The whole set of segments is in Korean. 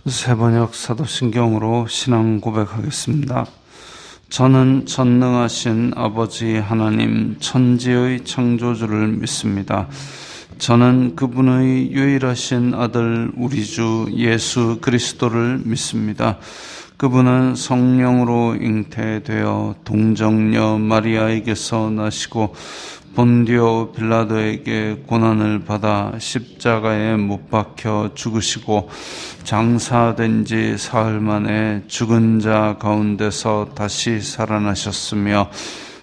세번역 사도신경으로 신앙 고백하겠습니다. 저는 전능하신 아버지 하나님 천지의 창조주를 믿습니다. 저는 그분의 유일하신 아들 우리 주 예수 그리스도를 믿습니다. 그분은 성령으로 잉태되어 동정녀 마리아에게서 나시고 본디오 빌라도에게 고난을 받아 십자가에 못 박혀 죽으시고 장사된 지 사흘 만에 죽은 자 가운데서 다시 살아나셨으며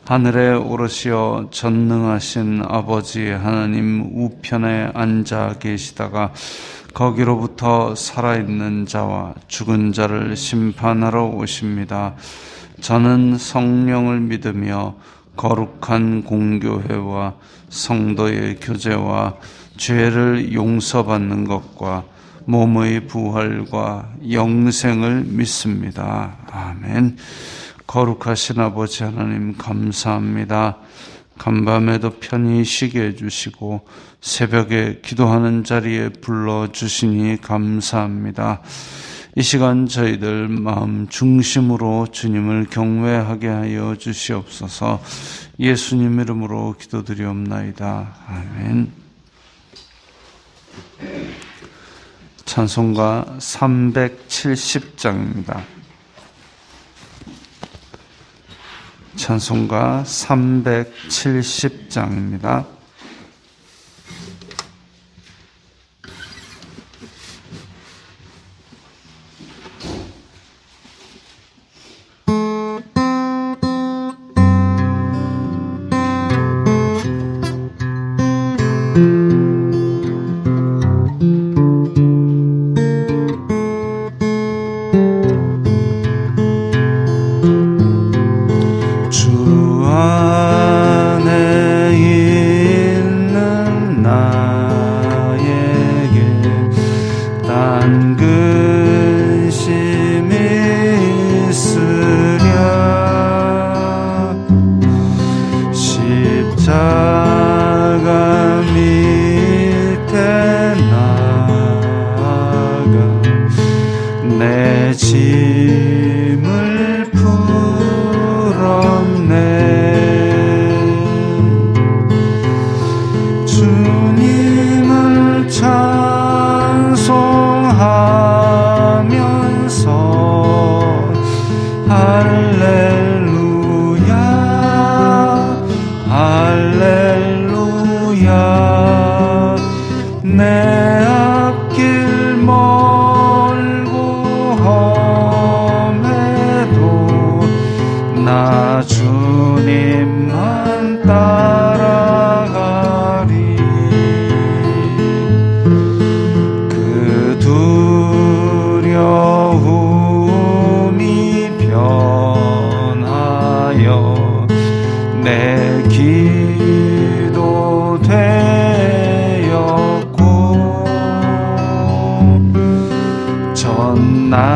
하늘에 오르시어 전능하신 아버지 하나님 우편에 앉아 계시다가 거기로부터 살아있는 자와 죽은 자를 심판하러 오십니다. 저는 성령을 믿으며 거룩한 공교회와 성도의 교제와 죄를 용서받는 것과 몸의 부활과 영생을 믿습니다. 아멘. 거룩하신 아버지 하나님 감사합니다. 간밤에도 편히 쉬게 해주시고 새벽에 기도하는 자리에 불러주시니 감사합니다. 이 시간 저희들 마음 중심으로 주님을 경외하게 하여 주시옵소서. 예수님 이름으로 기도드리옵나이다. 아멘. 찬송가 370장입니다. 찬송가 370장입니다.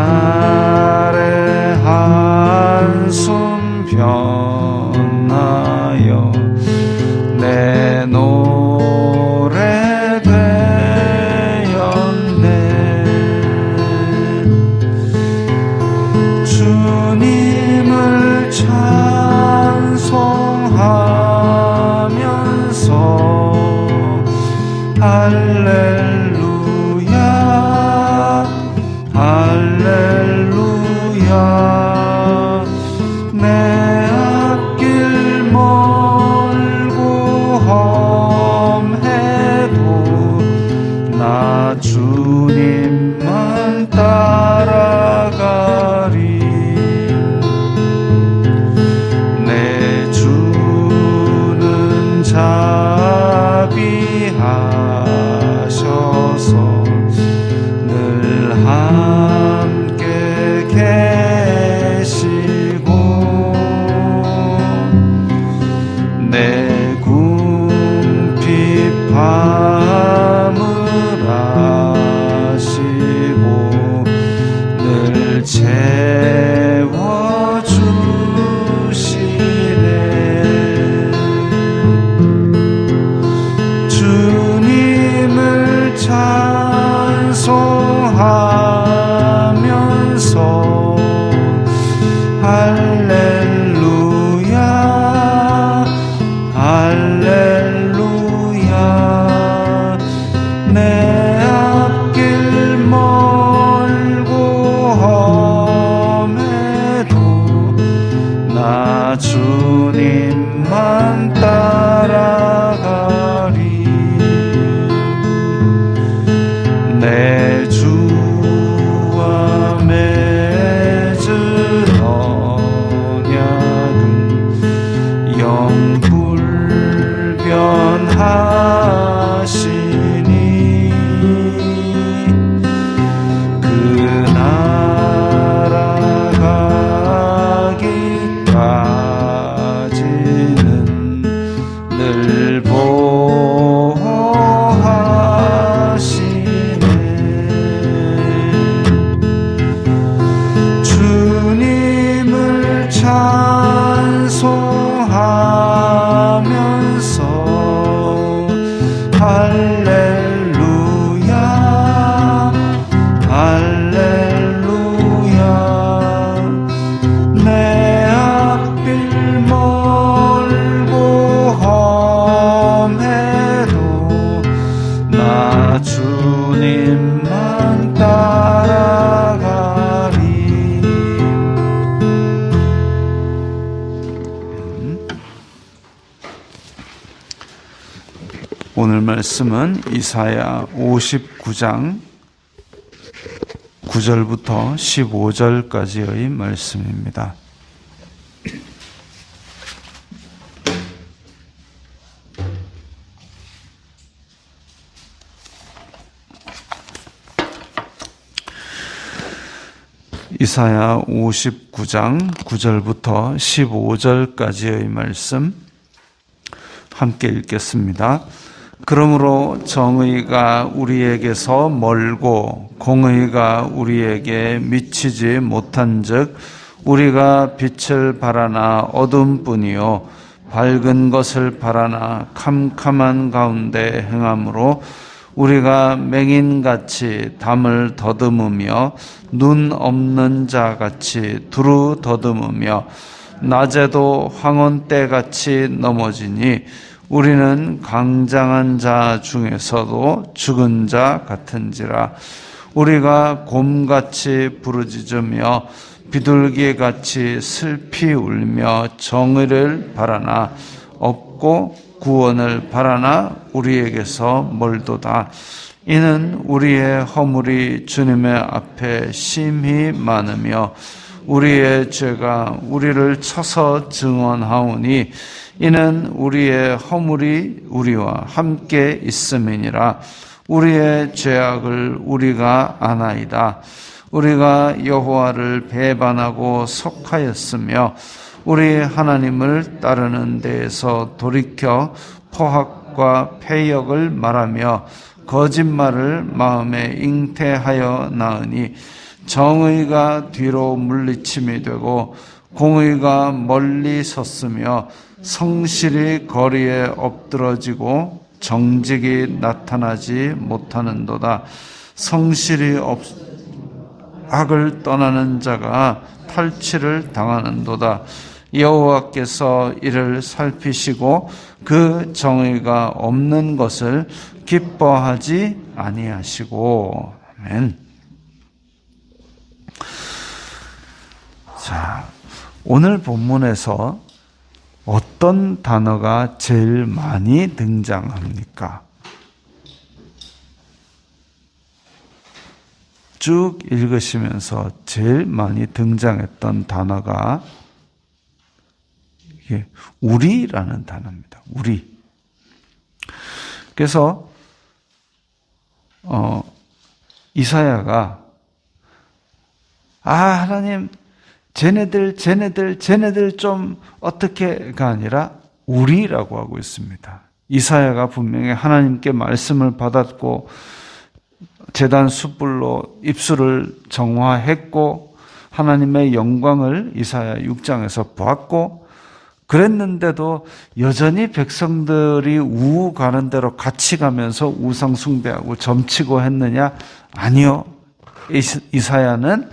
전날의 한숨 변하여 내 노래 되었네. 주님을 찬송하면서 할렐루야 할렐루야. 내 앞길 멀고 험해도 나 주님만 따라가리. 내 주는 자비하셔서 늘 함께 계시고 내 궁핍 밤을 아시고 늘 채워주시네. 주님을 찬송하 오늘 말씀은 이사야 59장 9절부터 15절까지의 말씀입니다. 이사야 59장 9절부터 15절까지의 말씀 함께 읽겠습니다. 그러므로 정의가 우리에게서 멀고 공의가 우리에게 미치지 못한즉 우리가 빛을 바라나 어둠뿐이요 밝은 것을 바라나 캄캄한 가운데 행함으로 우리가 맹인같이 담을 더듬으며 눈 없는 자같이 두루 더듬으며 낮에도 황혼때같이 넘어지니 우리는 강장한 자 중에서도 죽은 자 같은지라. 우리가 곰같이 부르짖으며 비둘기같이 슬피 울며 정의를 바라나 없고 구원을 바라나 우리에게서 멀도다. 이는 우리의 허물이 주님의 앞에 심히 많으며 우리의 죄가 우리를 쳐서 증언하오니 이는 우리의 허물이 우리와 함께 있음이니라. 우리의 죄악을 우리가 아나이다. 우리가 여호와를 배반하고 속하였으며 우리 하나님을 따르는 데에서 돌이켜 포학과 패역을 말하며 거짓말을 마음에 잉태하여 나으니 정의가 뒤로 물리침이 되고 공의가 멀리 섰으며 성실이 거리에 엎드러지고 정직이 나타나지 못하는도다. 성실이 악을 떠나는 자가 탈취를 당하는도다. 여호와께서 이를 살피시고 그 정의가 없는 것을 기뻐하지 아니하시고. 아멘. 자, 오늘 본문에서 어떤 단어가 제일 많이 등장합니까? 쭉 읽으시면서 제일 많이 등장했던 단어가 이게 우리라는 단어입니다. 우리. 그래서 이사야가 하나님 쟤네들 좀 어떻게가 아니라 우리라고 하고 있습니다. 이사야가 분명히 하나님께 말씀을 받았고 제단 숯불로 입술을 정화했고 하나님의 영광을 이사야 6장에서 보았고 그랬는데도 여전히 백성들이 우우 가는 대로 같이 가면서 우상 숭배하고 점치고 했느냐? 아니요. 이사야는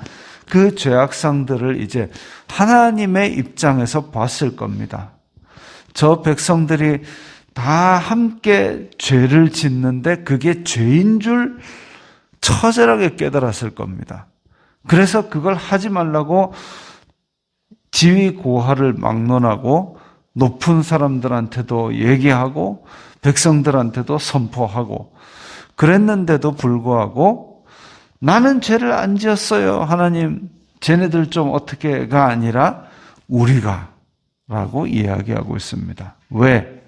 그 죄악상들을 이제 하나님의 입장에서 봤을 겁니다. 저 백성들이 다 함께 죄를 짓는데 그게 죄인 줄 처절하게 깨달았을 겁니다. 그래서 그걸 하지 말라고 지위 고하를 막론하고 높은 사람들한테도 얘기하고 백성들한테도 선포하고 그랬는데도 불구하고 나는 죄를 안 지었어요. 하나님, 쟤네들 좀 어떻게가 아니라 우리가 라고 이야기하고 있습니다. 왜?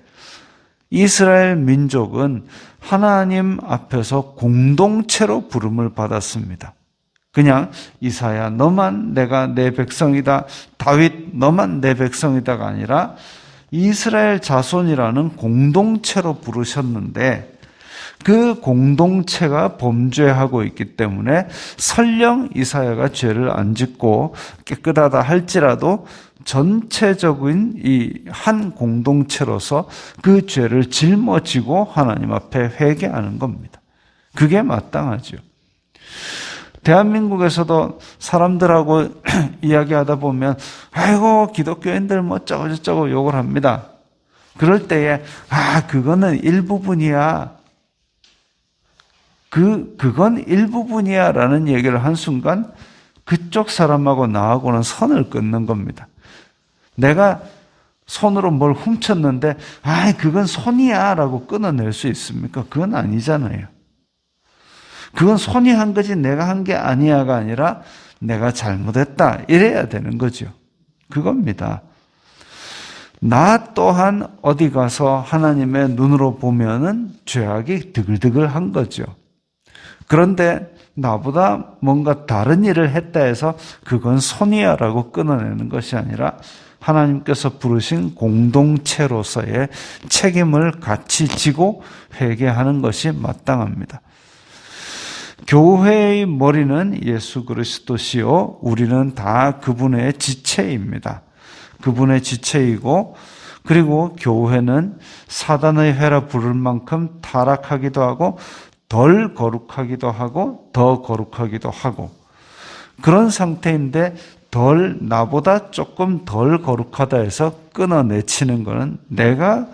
이스라엘 민족은 하나님 앞에서 공동체로 부름을 받았습니다. 그냥 이사야 너만 내가 내 백성이다. 다윗 너만 내 백성이다가 아니라 이스라엘 자손이라는 공동체로 부르셨는데 그 공동체가 범죄하고 있기 때문에 설령 이사야가 죄를 안 짓고 깨끗하다 할지라도 전체적인 이 한 공동체로서 그 죄를 짊어지고 하나님 앞에 회개하는 겁니다. 그게 마땅하죠. 대한민국에서도 사람들하고 이야기하다 보면 아이고 기독교인들 뭐 어쩌고저쩌고 욕을 합니다. 그럴 때에 그거는 일부분이야. 그건 일부분이야 라는 얘기를 한 순간 그쪽 사람하고 나하고는 선을 끊는 겁니다. 내가 손으로 뭘 훔쳤는데 그건 손이야 라고 끊어낼 수 있습니까? 그건 아니잖아요. 그건 손이 한 거지 내가 한 게 아니야가 아니라 내가 잘못했다 이래야 되는 거죠. 그겁니다. 나 또한 어디 가서 하나님의 눈으로 보면은 죄악이 드글드글한 거죠. 그런데 나보다 뭔가 다른 일을 했다 해서 그건 손이야라고 끊어내는 것이 아니라 하나님께서 부르신 공동체로서의 책임을 같이 지고 회개하는 것이 마땅합니다. 교회의 머리는 예수 그리스도시요 우리는 다 그분의 지체입니다. 그분의 지체이고 그리고 교회는 사단의 회라 부를 만큼 타락하기도 하고 덜 거룩하기도 하고 더 거룩하기도 하고 그런 상태인데 나보다 조금 덜 거룩하다 해서 끊어내치는 것은 내가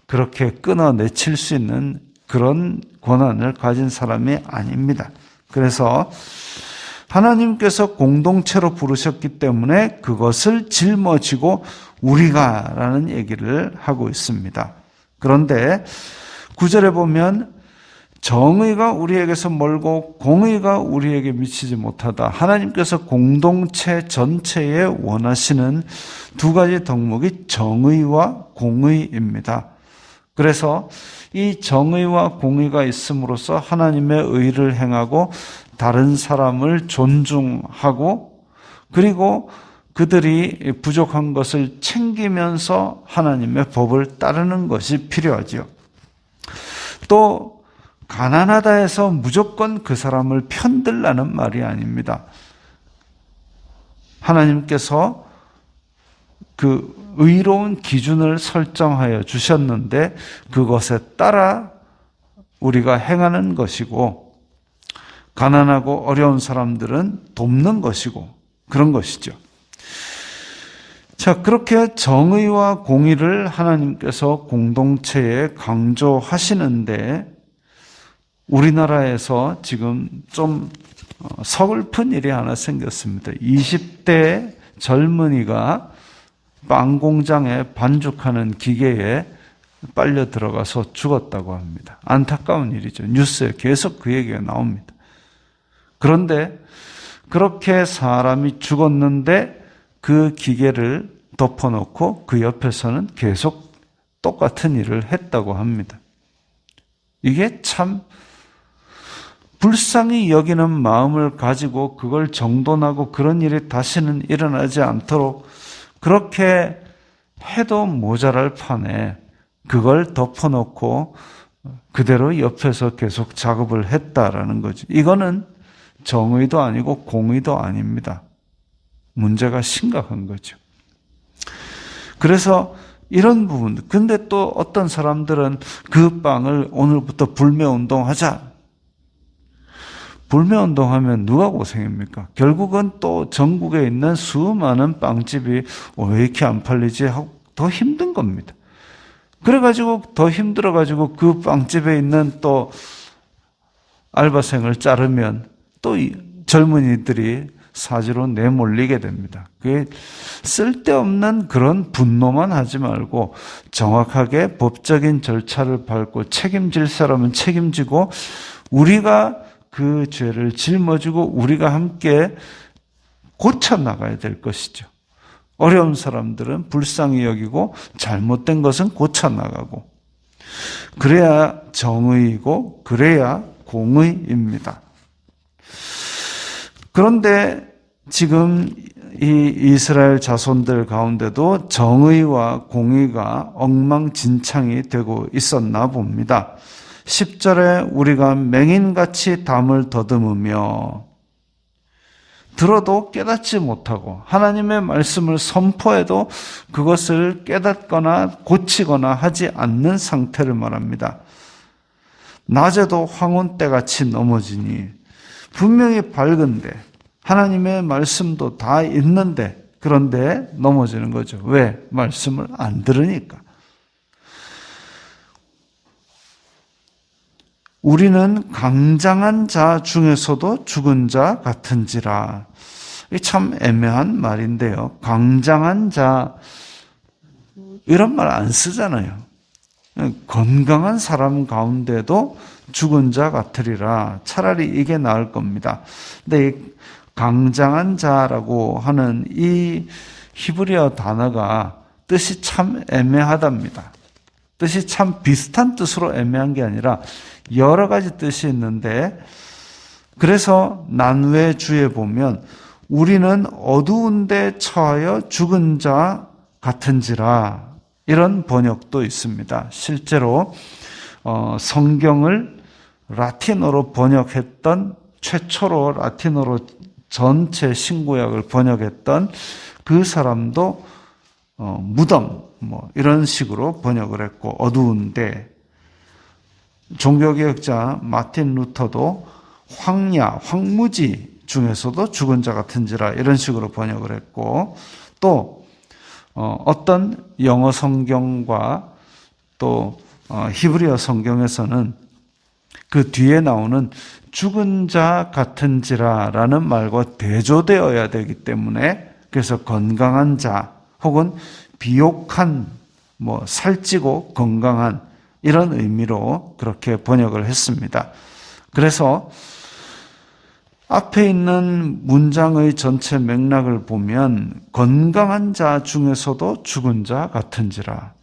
그렇게 끊어내칠 수 있는 그런 권한을 가진 사람이 아닙니다. 그래서 하나님께서 공동체로 부르셨기 때문에 그것을 짊어지고 우리가라는 얘기를 하고 있습니다. 그런데 9절에 보면 정의가 우리에게서 멀고 공의가 우리에게 미치지 못하다. 하나님께서 공동체 전체에 원하시는 두 가지 덕목이 정의와 공의입니다. 그래서 이 정의와 공의가 있음으로써 하나님의 의를 행하고 다른 사람을 존중하고 그리고 그들이 부족한 것을 챙기면서 하나님의 법을 따르는 것이 필요하죠. 또 가난하다 해서 무조건 그 사람을 편들라는 말이 아닙니다. 하나님께서 그 의로운 기준을 설정하여 주셨는데 그것에 따라 우리가 행하는 것이고 가난하고 어려운 사람들은 돕는 것이고 그런 것이죠. 자, 그렇게 정의와 공의를 하나님께서 공동체에 강조하시는데 우리나라에서 지금 좀 서글픈 일이 하나 생겼습니다. 20대 젊은이가 빵 공장에 반죽하는 기계에 빨려 들어가서 죽었다고 합니다. 안타까운 일이죠. 뉴스에 계속 그 얘기가 나옵니다. 그런데 그렇게 사람이 죽었는데 그 기계를 덮어놓고 그 옆에서는 계속 똑같은 일을 했다고 합니다. 이게 참 불쌍히 여기는 마음을 가지고 그걸 정돈하고 그런 일이 다시는 일어나지 않도록 그렇게 해도 모자랄 판에 그걸 덮어놓고 그대로 옆에서 계속 작업을 했다라는 거죠. 이거는 정의도 아니고 공의도 아닙니다. 문제가 심각한 거죠. 그래서 이런 부분, 근데 또 어떤 사람들은 그 빵을 오늘부터 불매운동 하자. 불매운동 하면 누가 고생입니까? 결국은 또 전국에 있는 수많은 빵집이 왜 이렇게 안 팔리지 하고 더 힘든 겁니다. 그래가지고 더 힘들어가지고 그 빵집에 있는 또 알바생을 자르면 또 젊은이들이 사지로 내몰리게 됩니다. 그게 쓸데없는 그런 분노만 하지 말고 정확하게 법적인 절차를 밟고 책임질 사람은 책임지고 우리가 그 죄를 짊어지고 우리가 함께 고쳐나가야 될 것이죠. 어려운 사람들은 불쌍히 여기고 잘못된 것은 고쳐나가고 그래야 정의이고 그래야 공의입니다. 그런데 지금 이 이스라엘 자손들 가운데도 정의와 공의가 엉망진창이 되고 있었나 봅니다. 10절에 우리가 맹인같이 담을 더듬으며 들어도 깨닫지 못하고 하나님의 말씀을 선포해도 그것을 깨닫거나 고치거나 하지 않는 상태를 말합니다. 낮에도 황혼때같이 넘어지니 분명히 밝은데 하나님의 말씀도 다 있는데 그런데 넘어지는 거죠. 왜? 말씀을 안 들으니까. 우리는 강장한 자 중에서도 죽은 자 같은지라. 이게 참 애매한 말인데요. 강장한 자, 이런 말 안 쓰잖아요. 건강한 사람 가운데도 죽은 자 같으리라. 차라리 이게 나을 겁니다. 근데 이 강장한 자라고 하는 이 히브리어 단어가 뜻이 참 애매하답니다. 뜻이 참 비슷한 뜻으로 애매한 게 아니라 여러 가지 뜻이 있는데, 그래서 난외주에 보면 우리는 어두운 데 처하여 죽은 자 같은지라, 이런 번역도 있습니다. 실제로 성경을 라틴어로 번역했던, 최초로 라틴어로 전체 신구약을 번역했던 그 사람도 무덤 이런 식으로 번역을 했고, 어두운데, 종교개혁자 마틴 루터도 황야, 황무지 중에서도 죽은 자 같은지라, 이런 식으로 번역을 했고, 또 어떤 영어 성경과 또 히브리어 성경에서는 그 뒤에 나오는 죽은 자 같은지라라는 말과 대조되어야 되기 때문에, 그래서 건강한 자 혹은 비옥한, 살찌고 건강한, 이런 의미로 그렇게 번역을 했습니다. 그래서 앞에 있는 문장의 전체 맥락을 보면 건강한 자 중에서도 죽은 자 같은지라,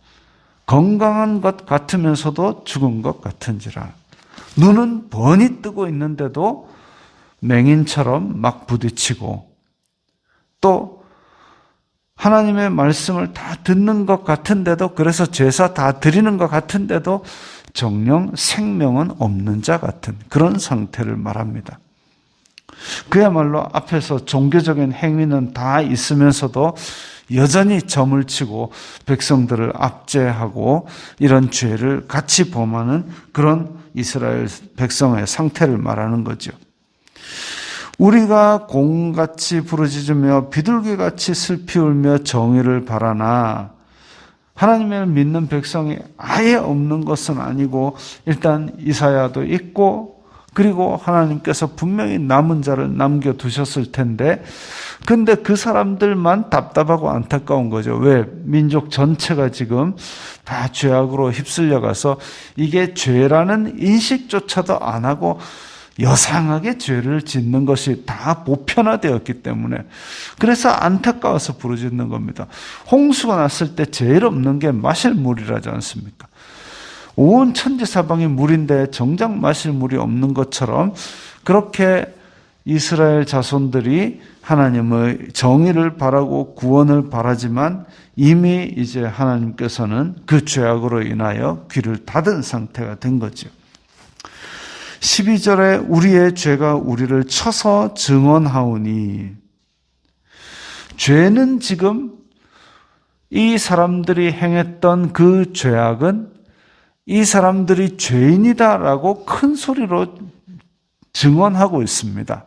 건강한 것 같으면서도 죽은 것 같은지라, 눈은 뻔히 뜨고 있는데도 맹인처럼 막 부딪히고, 또 하나님의 말씀을 다 듣는 것 같은데도, 그래서 제사 다 드리는 것 같은데도 정녕 생명은 없는 자 같은 그런 상태를 말합니다. 그야말로 앞에서 종교적인 행위는 다 있으면서도 여전히 점을 치고 백성들을 압제하고 이런 죄를 같이 범하는 그런 이스라엘 백성의 상태를 말하는 거죠. 우리가 공같이 부르짖으며 비둘기같이 슬피 울며 정의를 바라나, 하나님을 믿는 백성이 아예 없는 것은 아니고, 일단 이사야도 있고, 그리고 하나님께서 분명히 남은 자를 남겨두셨을 텐데, 근데 그 사람들만 답답하고 안타까운 거죠. 왜? 민족 전체가 지금 다 죄악으로 휩쓸려가서 이게 죄라는 인식조차도 안 하고 여상하게 죄를 짓는 것이 다 보편화되었기 때문에, 그래서 안타까워서 부르짖는 겁니다. 홍수가 났을 때 제일 없는 게 마실 물이라지 않습니까? 온 천지사방이 물인데 정작 마실 물이 없는 것처럼, 그렇게 이스라엘 자손들이 하나님의 정의를 바라고 구원을 바라지만 이미 이제 하나님께서는 그 죄악으로 인하여 귀를 닫은 상태가 된 거죠. 12절에 우리의 죄가 우리를 쳐서 증언하오니, 죄는 지금 이 사람들이 행했던 그 죄악은 이 사람들이 죄인이다라고 큰 소리로 증언하고 있습니다.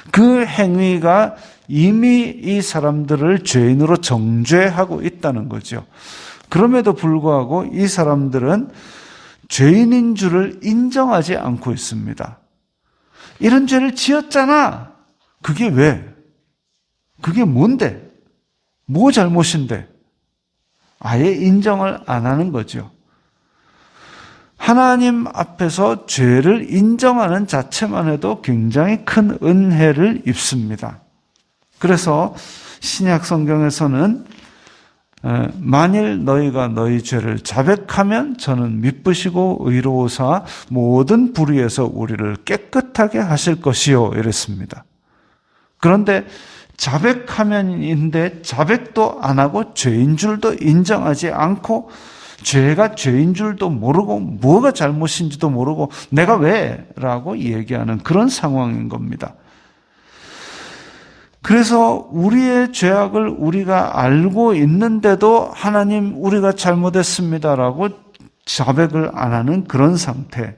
그 행위가 이미 이 사람들을 죄인으로 정죄하고 있다는 거죠. 그럼에도 불구하고 이 사람들은 죄인인 줄을 인정하지 않고 있습니다. 이런 죄를 지었잖아. 그게 왜? 그게 뭔데? 뭐 잘못인데? 아예 인정을 안 하는 거죠. 하나님 앞에서 죄를 인정하는 자체만 해도 굉장히 큰 은혜를 입습니다. 그래서 신약 성경에서는 만일 너희가 너희 죄를 자백하면 저는 미쁘시고 의로우사 모든 불의에서 우리를 깨끗하게 하실 것이요, 이랬습니다. 그런데 자백하면인데 자백도 안 하고 죄인 줄도 인정하지 않고, 죄가 죄인 줄도 모르고 뭐가 잘못인지도 모르고 내가 왜? 라고 얘기하는 그런 상황인 겁니다. 그래서 우리의 죄악을 우리가 알고 있는데도 하나님 우리가 잘못했습니다라고 자백을 안 하는 그런 상태.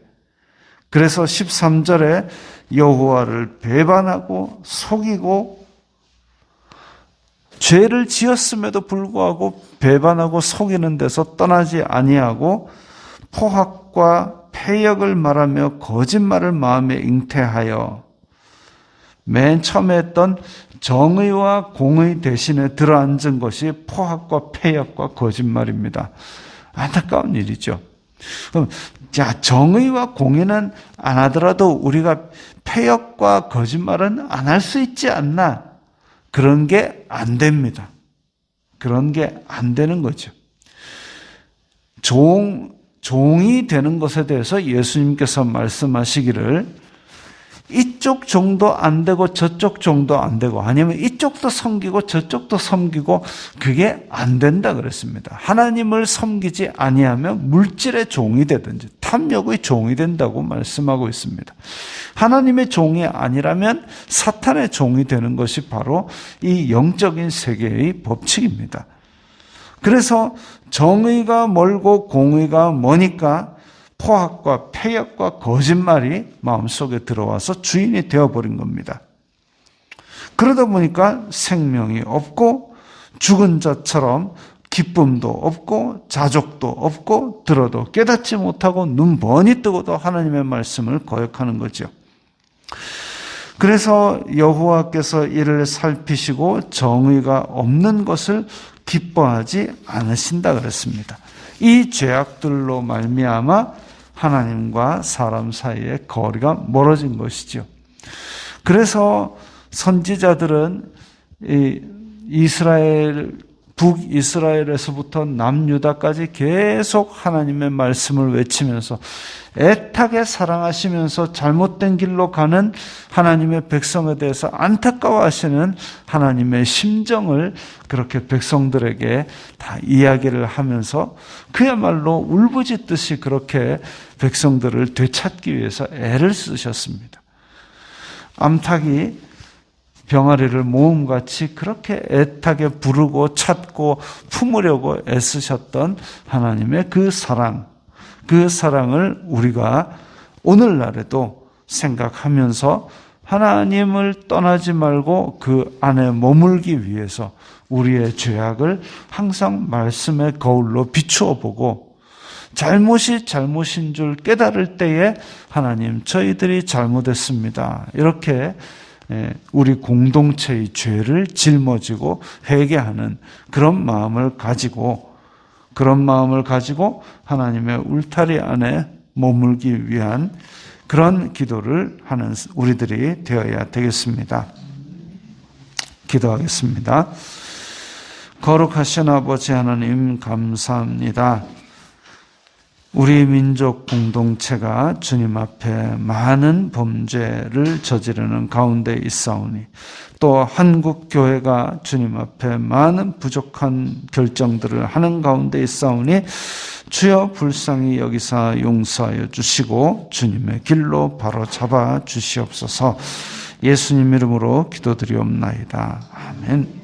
그래서 13절에 여호와를 배반하고 속이고, 죄를 지었음에도 불구하고 배반하고 속이는 데서 떠나지 아니하고 포학과 패역을 말하며 거짓말을 마음에 잉태하여, 맨 처음에 했던 정의와 공의 대신에 들어앉은 것이 포악과 패역과 거짓말입니다. 안타까운 일이죠. 그럼 자, 정의와 공의는 안 하더라도 우리가 패역과 거짓말은 안 할 수 있지 않나? 그런 게 안 됩니다. 그런 게 안 되는 거죠. 종이 되는 것에 대해서 예수님께서 말씀하시기를 이쪽 정도 안 되고 저쪽 정도 안 되고 아니면 이쪽도 섬기고 저쪽도 섬기고 그게 안 된다 그랬습니다. 하나님을 섬기지 아니하면 물질의 종이 되든지 탐욕의 종이 된다고 말씀하고 있습니다. 하나님의 종이 아니라면 사탄의 종이 되는 것이 바로 이 영적인 세계의 법칙입니다. 그래서 정의가 멀고 공의가 머니까 포악과 패역과 거짓말이 마음속에 들어와서 주인이 되어버린 겁니다. 그러다 보니까 생명이 없고 죽은 자처럼 기쁨도 없고 자족도 없고 들어도 깨닫지 못하고 눈 번이 뜨고도 하나님의 말씀을 거역하는 거죠. 그래서 여호와께서 이를 살피시고 정의가 없는 것을 기뻐하지 않으신다 그랬습니다. 이 죄악들로 말미암아 하나님과 사람 사이의 거리가 멀어진 것이죠. 그래서 선지자들은 북이스라엘에서부터 남유다까지 계속 하나님의 말씀을 외치면서 애타게 사랑하시면서 잘못된 길로 가는 하나님의 백성에 대해서 안타까워하시는 하나님의 심정을 그렇게 백성들에게 다 이야기를 하면서 그야말로 울부짖듯이 그렇게 백성들을 되찾기 위해서 애를 쓰셨습니다. 암탉이 병아리를 모음같이 그렇게 애타게 부르고 찾고 품으려고 애쓰셨던 하나님의 그 사랑을 우리가 오늘날에도 생각하면서 하나님을 떠나지 말고 그 안에 머물기 위해서 우리의 죄악을 항상 말씀의 거울로 비추어 보고 잘못이 잘못인 줄 깨달을 때에 하나님 저희들이 잘못했습니다. 이렇게 우리 공동체의 죄를 짊어지고 회개하는 그런 마음을 가지고 하나님의 울타리 안에 머물기 위한 그런 기도를 하는 우리들이 되어야 되겠습니다. 기도하겠습니다. 거룩하신 아버지 하나님 감사합니다. 우리 민족 공동체가 주님 앞에 많은 범죄를 저지르는 가운데 있사오니 또 한국 교회가 주님 앞에 많은 부족한 결정들을 하는 가운데 있사오니 주여 불쌍히 여기사 용서하여 주시고 주님의 길로 바로 잡아 주시옵소서. 예수님 이름으로 기도드리옵나이다. 아멘.